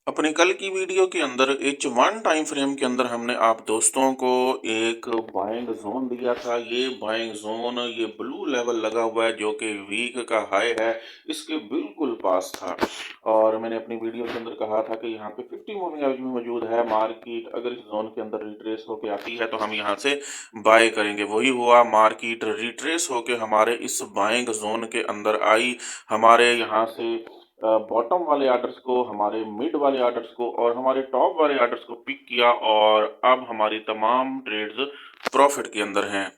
अपनी कल की वीडियो के अंदर H1 टाइम फ्रेम के अंदर हमने आप दोस्तों को एक बाइंग जोन दिया था। ये बाइंग जोन ये ब्लू लेवल लगा हुआ है जो कि वीक का हाई है, इसके बिल्कुल पास था। और मैंने अपनी वीडियो के अंदर कहा था कि यहाँ पे 50 मूविंग एवरेज भी मौजूद है। मार्केट अगर इस जोन के अंदर रिट्रेस होके आती है तो हम यहाँ से बाय करेंगे। वही हुआ, मार्केट रिट्रेस होके हमारे इस बाइंग जोन के अंदर आई। हमारे यहाँ से बॉटम वाले ऑर्डर्स को, हमारे मिड वाले ऑर्डर्स को और हमारे टॉप वाले ऑर्डर्स को पिक किया और अब हमारी तमाम ट्रेड्स प्रॉफिट के अंदर हैं।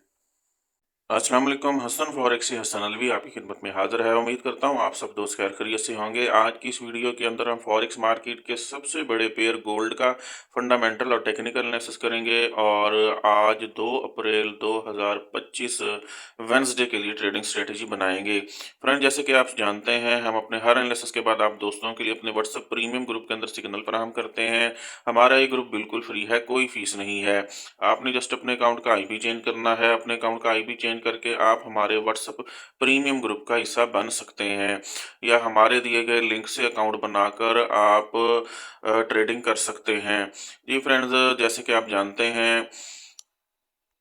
अस्सलाम वालेकुम, हसन फॉरेक्स से हसन अलवी आपकी खिदमत में हाजिर है। उम्मीद करता हूँ आप सब दोस्त खैर खैरियत से होंगे। आज की इस वीडियो के अंदर हम फॉरेक्स मार्केट के सबसे बड़े पेयर गोल्ड का फंडामेंटल और टेक्निकल एनालिसिस करेंगे और आज 2 अप्रैल 2025 वेंसडे के लिए ट्रेडिंग स्ट्रेटेजी बनाएंगे। फ्रेंड, जैसे कि आप जानते हैं, हम अपने हर एनालिसिस के बाद आप दोस्तों के लिए अपने व्हाट्सएप प्रीमियम ग्रुप के अंदर सिग्नल फराहम करते हैं। हमारा ये ग्रुप बिल्कुल फ्री है, कोई फीस नहीं है। आपने जस्ट अपने अकाउंट का आईपी चेंज करना है। अपने अकाउंट का आईपी चेंज करके आप हमारे व्हाट्सएप प्रीमियम ग्रुप का हिस्सा बन सकते हैं, या हमारे दिए गए लिंक से अकाउंट बनाकर आप ट्रेडिंग कर सकते हैं। जी फ्रेंड्स, जैसे कि आप जानते हैं,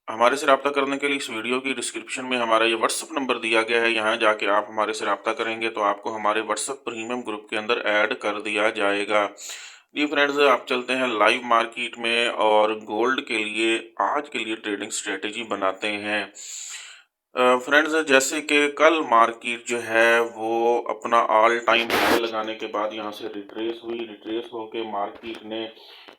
हमारे से रब्ता करने के लिए इस वीडियो की डिस्क्रिप्शन में हमारा ये व्हाट्सअप नंबर दिया गया है। यहाँ जाके आप हमारे से रब्ता करेंगे तो आपको हमारे व्हाट्सअप प्रीमियम ग्रुप के अंदर ऐड कर दिया जाएगा। जी फ्रेंड्स, आप चलते हैं लाइव मार्केट में और गोल्ड के लिए आज के लिए ट्रेडिंग स्ट्रेटेजी बनाते हैं। फ्रेंड्स, जैसे कि कल मार्केट जो है वो अपना ऑल टाइम हाई लगाने के बाद यहाँ से रिट्रेस हुई। रिट्रेस होके मार्केट ने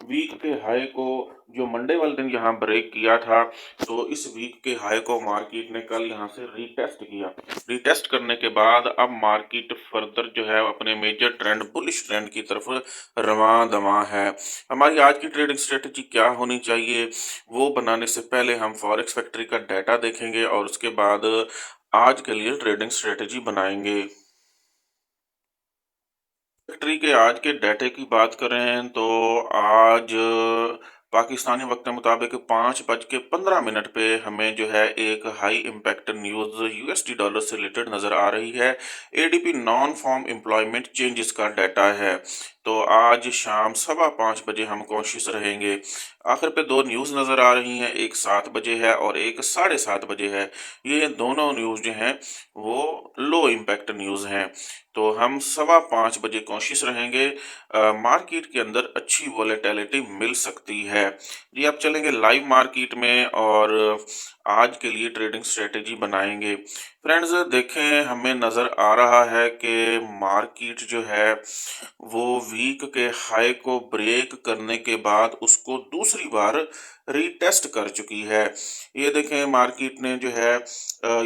वीक के हाई को, जो मंडे वाले दिन यहाँ ब्रेक किया था, तो इस वीक के हाई को मार्केट ने कल यहाँ से रीटेस्ट किया। रीटेस्ट करने के बाद अब मार्केट फर्दर जो है अपने मेजर ट्रेंड, बुलिश ट्रेंड की तरफ रवां दवां है। हमारी आज की ट्रेडिंग स्ट्रेटजी क्या होनी चाहिए, वो बनाने से पहले हम फॉरेक्स फैक्ट्री का डाटा देखेंगे और उसके बाद आज के लिए ट्रेडिंग स्ट्रेटजी बनाएंगे। फैक्ट्री के आज के डाटे की बात करें तो आज पाकिस्तानी वक्त के मुताबिक 5:15 पे हमें जो है एक high impact news USD dollar से रिलेटेड नज़र आ रही है। ADP non farm employment changes का डाटा है। तो आज शाम 5:15 हम कोशिश रहेंगे। आखिर पे 2 न्यूज़ नज़र आ रही हैं, एक 7 बजे है और एक 7:30 है। ये दोनों न्यूज़ जो हैं वो लो इम्पैक्ट न्यूज़ हैं। तो हम 5:15 कोशिश रहेंगे। मार्केट के अंदर अच्छी वॉलेटिलिटी मिल सकती है। जी, आप चलेंगे लाइव मार्केट में और आज के लिए ट्रेडिंग स्ट्रेटेजी बनाएंगे। फ्रेंड्स, देखें, हमें नज़र आ रहा है कि मार्केट जो है वो वीक के हाई को ब्रेक करने के बाद उसको दूसरी बार रीटेस्ट कर चुकी है। ये देखें, मार्केट ने जो है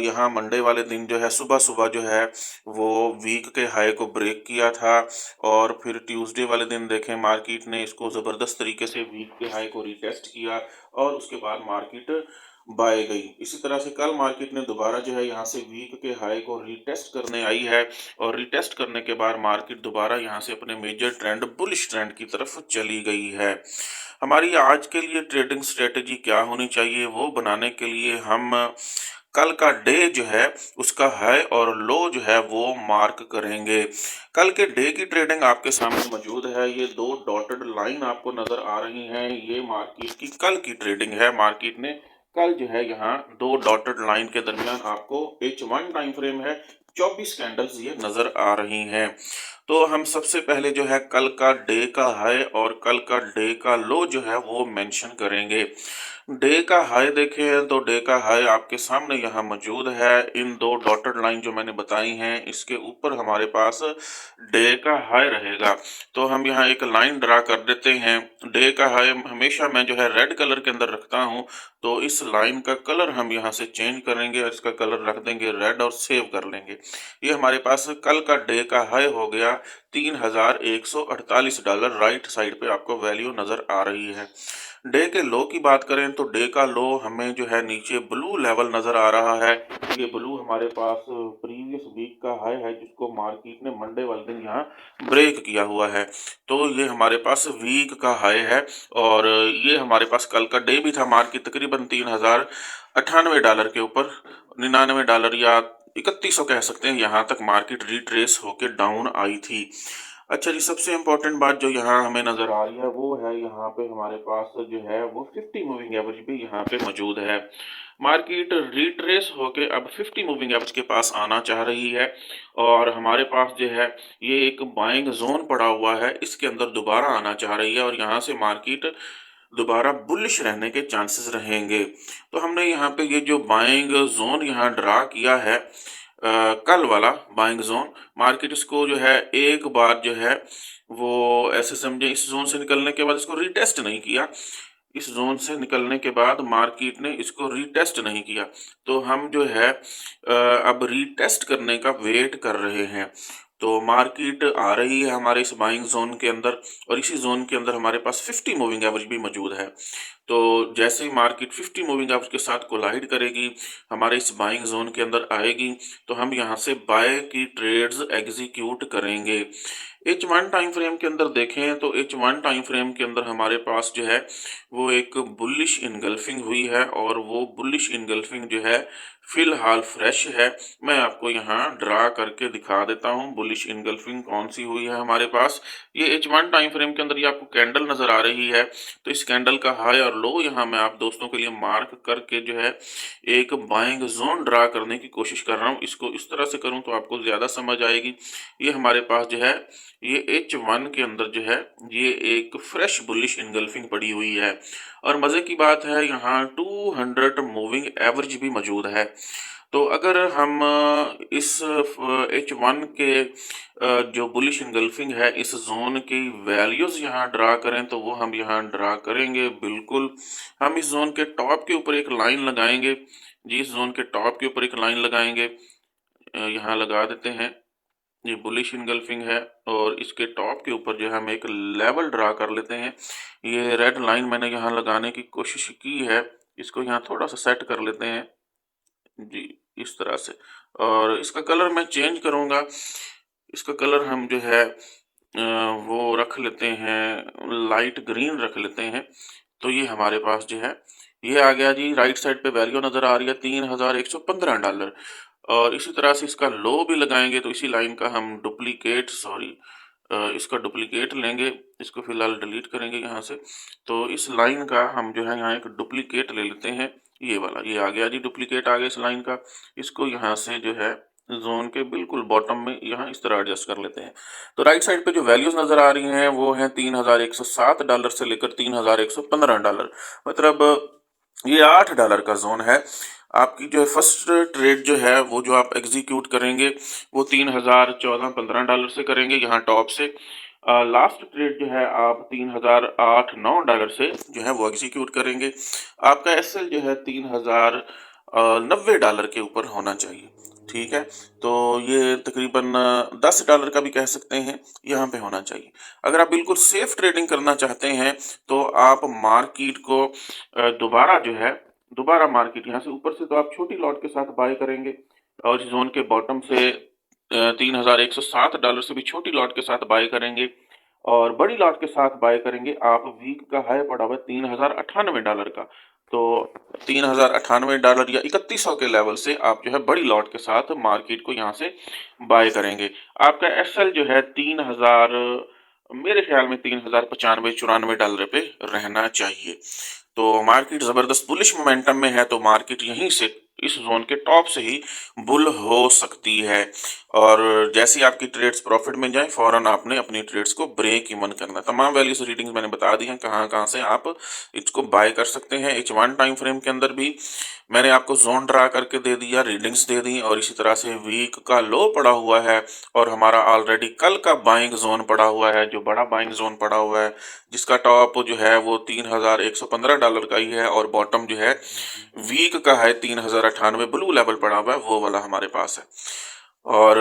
यहाँ मंडे वाले दिन जो है सुबह सुबह जो है वो वीक के हाई को ब्रेक किया था और फिर ट्यूसडे वाले दिन देखें मार्केट ने इसको ज़बरदस्त तरीके से वीक के हाई को रीटेस्ट किया और उसके बाद मार्केट बाय गई। इसी तरह से कल मार्केट ने दोबारा जो है यहाँ से वीक के हाई को रीटेस्ट करने आई है और रीटेस्ट करने के बाद मार्केट दोबारा यहाँ से अपने मेजर ट्रेंड, बुलिश ट्रेंड की तरफ चली गई है। हमारी आज के लिए ट्रेडिंग स्ट्रेटेजी क्या होनी चाहिए, वो बनाने के लिए हम कल का डे जो है उसका हाई और लो जो है वो मार्क करेंगे। कल के डे की ट्रेडिंग आपके सामने मौजूद है। ये 2 डॉटेड लाइन आपको नजर आ रही हैं, ये मार्केट की कल की ट्रेडिंग है। मार्केट ने कल जो है यहाँ 2 डॉटेड लाइन के दरमियान आपको H1 टाइम फ्रेम है, 24 कैंडल्स ये नजर आ रही हैं। तो हम सबसे पहले जो है कल का डे का हाई और कल का डे का लो जो है वो मेंशन करेंगे। डे का हाई देखें तो डे का हाई आपके सामने यहाँ मौजूद है। इन 2 डॉटेड लाइन जो मैंने बताई हैं, इसके ऊपर हमारे पास डे का हाई रहेगा। तो हम यहाँ एक लाइन ड्रा कर देते हैं। डे का हाई हमेशा मैं जो है रेड कलर के अंदर रखता हूँ, तो इस लाइन का कलर हम यहाँ से चेंज करेंगे और इसका कलर रख देंगे रेड और सेव कर लेंगे। ये हमारे पास कल का डे का हाई हो गया $3,148। राइट साइड पे आपको वैल्यू नज़र आ रही है। डे के लो की बात करें तो डे का लो हमें जो है नीचे ब्लू लेवल नज़र आ रहा है। ये ब्लू हमारे पास प्रीवियस वीक का हाई है जिसको मार्केट ने मंडे वाले दिन यहाँ ब्रेक किया हुआ है। तो ये हमारे पास वीक का हाई है और ये हमारे पास कल का डे भी था। मार्केट तकरीबन $3,098 के ऊपर, $99 या 3100 कह सकते हैं, यहाँ तक मार्केट रिट्रेस होकर डाउन आई थी। अच्छा जी, सबसे इम्पोर्टेंट बात जो यहाँ हमें नज़र आ रही है वो है यहाँ पे हमारे पास जो है वो 50 मूविंग एवरेज भी यहाँ पे मौजूद है। मार्केट रिट्रेस होके अब 50 मूविंग एवरेज के पास आना चाह रही है और हमारे पास जो है ये एक बाइंग ज़ोन पड़ा हुआ है, इसके अंदर दोबारा आना चाह रही है और यहाँ से मार्केट दोबारा बुलिश रहने के चांसेस रहेंगे। तो हमने यहाँ पे ये जो बाइंग ज़ोन यहाँ ड्रा किया है कल वाला बाइंग ज़ोन, मार्केट इसको जो है एक बार जो है वो ऐसे समझे इस ज़ोन से निकलने के बाद इसको रीटेस्ट नहीं किया। इस ज़ोन से निकलने के बाद मार्केट ने इसको रीटेस्ट नहीं किया। तो हम जो है अब रीटेस्ट करने का वेट कर रहे हैं। तो मार्केट आ रही है हमारे इस बाइंग ज़ोन के अंदर और इसी ज़ोन के अंदर हमारे पास 50 मूविंग एवरेज भी मौजूद है। तो जैसे ही मार्केट 50 मूविंग एवरेज के साथ कोलाइड करेगी, हमारे इस बाइंग ज़ोन के अंदर आएगी, तो हम यहाँ से बाय की ट्रेड्स एग्जीक्यूट करेंगे। H1 टाइम फ्रेम के अंदर देखें तो H1 टाइम फ्रेम के अंदर हमारे पास जो है वो एक बुलिश इनगल्फिंग हुई है और वो बुलिश इनगल्फिंग जो है फिलहाल फ्रेश है। मैं आपको यहाँ ड्रा करके दिखा देता हूँ बुलिश इनगल्फिंग कौन सी हुई है हमारे पास। ये H1 टाइम फ्रेम के अंदर ये आपको कैंडल नज़र आ रही है, तो इस कैंडल का हाई और लो यहाँ मैं आप दोस्तों के लिए मार्क करके जो है एक बाइंग जोन ड्रा करने की कोशिश कर रहा हूँ। इसको इस तरह से करूँ तो आपको ज़्यादा समझ आएगी। ये हमारे पास जो है ये H1 के अंदर जो है ये एक फ्रेश बुलिश इनगल्फिंग पड़ी हुई है और मज़े की बात है यहाँ 200 मूविंग एवरेज भी मौजूद है। तो अगर हम इस H1 के जो बुलिश इनगल्फिंग है इस जोन की वैल्यूज़ यहाँ ड्रा करें तो वो हम यहाँ ड्रा करेंगे बिल्कुल। हम इस जोन के टॉप के ऊपर एक लाइन लगाएंगे जी, इस जोन के टॉप के ऊपर एक लाइन लगाएंगे, यहाँ लगा देते हैं। ये बुलिश इनगल्फिंग है और इसके टॉप के ऊपर जो है हम एक लेवल ड्रा कर लेते हैं। ये रेड लाइन मैंने यहाँ लगाने की कोशिश की है, इसको यहाँ थोड़ा सा सेट कर लेते हैं जी, इस तरह से। और इसका कलर मैं चेंज करूँगा, इसका कलर हम जो है वो रख लेते हैं लाइट ग्रीन रख लेते हैं। तो ये हमारे पास जो है ये आ गया जी। राइट साइड पे वैल्यू नज़र आ रही है $3,115 और इसी तरह से इसका लो भी लगाएंगे तो इसी लाइन का हम डुप्लीकेट इसका डुप्लीकेट लेंगे, इसको फिलहाल डिलीट करेंगे यहाँ से। तो इस लाइन का हम जो है यहाँ एक डुप्लीकेट ले लेते हैं, ये वाला ये आ गया जी, डुप्लीकेट आ गया इस लाइन का। इसको यहाँ से जो है जोन के बिल्कुल बॉटम में यहाँ इस तरह एडजस्ट कर लेते हैं। तो राइट साइड पे जो वैल्यूज नज़र आ रही हैं वो हैं $3,107 से लेकर $3,115, मतलब ये $8 का जोन है। आपकी जो है फर्स्ट ट्रेड जो है वो जो आप एग्जीक्यूट करेंगे वो $3,014-15 से करेंगे यहाँ टॉप से। लास्ट ट्रेड जो है आप $3,008-9 से जो है वो एग्जीक्यूट करेंगे। आपका एसएल जो है $3,090 के ऊपर होना चाहिए, ठीक है। तो ये तकरीबन $10 का भी कह सकते हैं यहाँ पे होना चाहिए। अगर आप बिल्कुल सेफ ट्रेडिंग करना चाहते हैं तो आप मार्केट को दोबारा मार्केट यहाँ से ऊपर से तो आप छोटी लॉट के साथ बाय करेंगे और इस जोन के बॉटम से $3,107 से भी छोटी लॉट के साथ बाय करेंगे और बड़ी लॉट के साथ बाय करेंगे। आप वीक का हाई पड़ा हुआ है $3,098 का, तो $3,098 या 3100 के लेवल से आप जो है बड़ी लॉट के साथ मार्केट को यहाँ से बाय करेंगे। आपका एसएल जो है 3000 मेरे ख्याल में $3,095-94 पे रहना चाहिए। तो मार्केट ज़बरदस्त बुलिश मोमेंटम में है, तो मार्केट यहीं से इस जोन के टॉप से ही बुल हो सकती है और जैसे ही आपकी ट्रेड्स प्रॉफिट में जाए फौरन आपने अपनी ट्रेड्स को ब्रेक इवन करना है। तमाम वैल्यूज रीडिंग्स मैंने बता दी हैं कहाँ कहाँ से आप इसको बाय कर सकते हैं। H1 टाइम फ्रेम के अंदर भी मैंने आपको जोन ड्रा करके दे दिया, रीडिंग्स दे दी और इसी तरह से वीक का लो पड़ा हुआ है और हमारा ऑलरेडी कल का बाइंग जोन पड़ा हुआ है, जो बड़ा बाइंग जोन पड़ा हुआ है जिसका टॉप जो है वो $3,115 का ही है और बॉटम जो है वीक का है 3,098 ब्लू लेवल पड़ा हुआ है, वो वाला हमारे पास है। और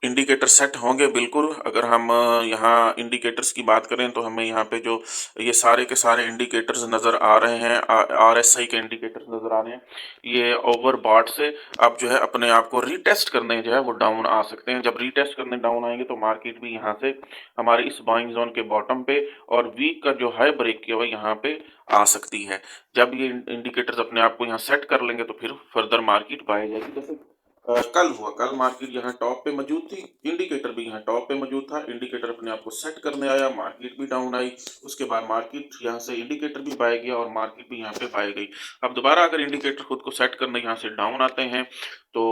इंडिकेटर सेट होंगे बिल्कुल। अगर हम यहाँ इंडिकेटर्स की बात करें तो हमें यहाँ पे जो ये सारे के सारे इंडिकेटर्स नज़र आ रहे हैं, RSI के इंडिकेटर्स नज़र आ रहे हैं। ये ओवरबॉट से आप जो है अपने आप को रीटेस्ट करने जो है वो डाउन आ सकते हैं। जब रीटेस्ट करने डाउन आएंगे तो मार्केट भी यहाँ से हमारे इस बाइंग जोन के बॉटम पे और वीक का जो हाई ब्रेक किया हुआ यहाँ पे आ सकती है। जब ये इंडिकेटर्स अपने आप को यहाँ सेट कर लेंगे तो फिर फर्दर मार्केट बाय जाएगी। जैसे कल मार्केट यहाँ टॉप पे मौजूद थी, इंडिकेटर भी यहाँ टॉप पे मौजूद था, इंडिकेटर अपने आप को सेट करने आया, मार्केट भी डाउन आई, उसके बाद मार्केट यहाँ से इंडिकेटर भी बाय गया और मार्केट भी यहाँ पे बाय गई। अब दोबारा अगर इंडिकेटर खुद को सेट करने यहाँ से डाउन आते हैं तो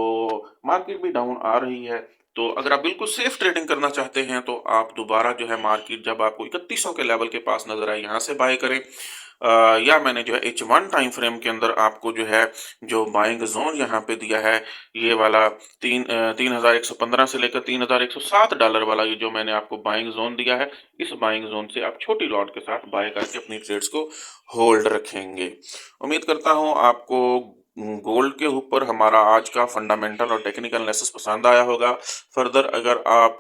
मार्केट भी डाउन आ रही है। तो अगर आप बिल्कुल सेफ ट्रेडिंग करना चाहते हैं तो आप दोबारा जो है मार्केट जब आपको 3100 के लेवल के पास नजर आए यहाँ से बाय करें। या मैंने जो है H1 टाइम फ्रेम के अंदर आपको जो है जो बाइंग जोन यहाँ पे दिया है, ये वाला 3115 से लेकर $3107 वाला, ये जो मैंने आपको बाइंग जोन दिया है, इस बाइंग जोन से आप छोटी लॉट के साथ बाय करके अपनी ट्रेड्स को होल्ड रखेंगे। उम्मीद करता हूँ आपको गोल्ड के ऊपर हमारा आज का फंडामेंटल और टेक्निकल एनालिसिस पसंद आया होगा। फर्दर अगर आप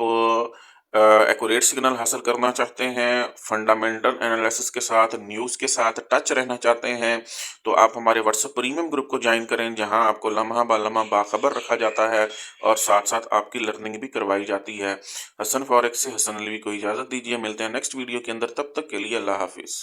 एक्यूरेट सिग्नल हासिल करना चाहते हैं, फंडामेंटल एनालिसिस के साथ, न्यूज़ के साथ टच रहना चाहते हैं, तो आप हमारे व्हाट्सएप प्रीमियम ग्रुप को ज्वाइन करें, जहां आपको लम्हा ब लम्हा बाखबर रखा जाता है और साथ साथ आपकी लर्निंग भी करवाई जाती है। हसन फॉरेक्स से हसन अलवी को इजाज़त दीजिए, मिलते हैं नेक्स्ट वीडियो के अंदर, तब तक के लिए अल्लाह हाफिज़।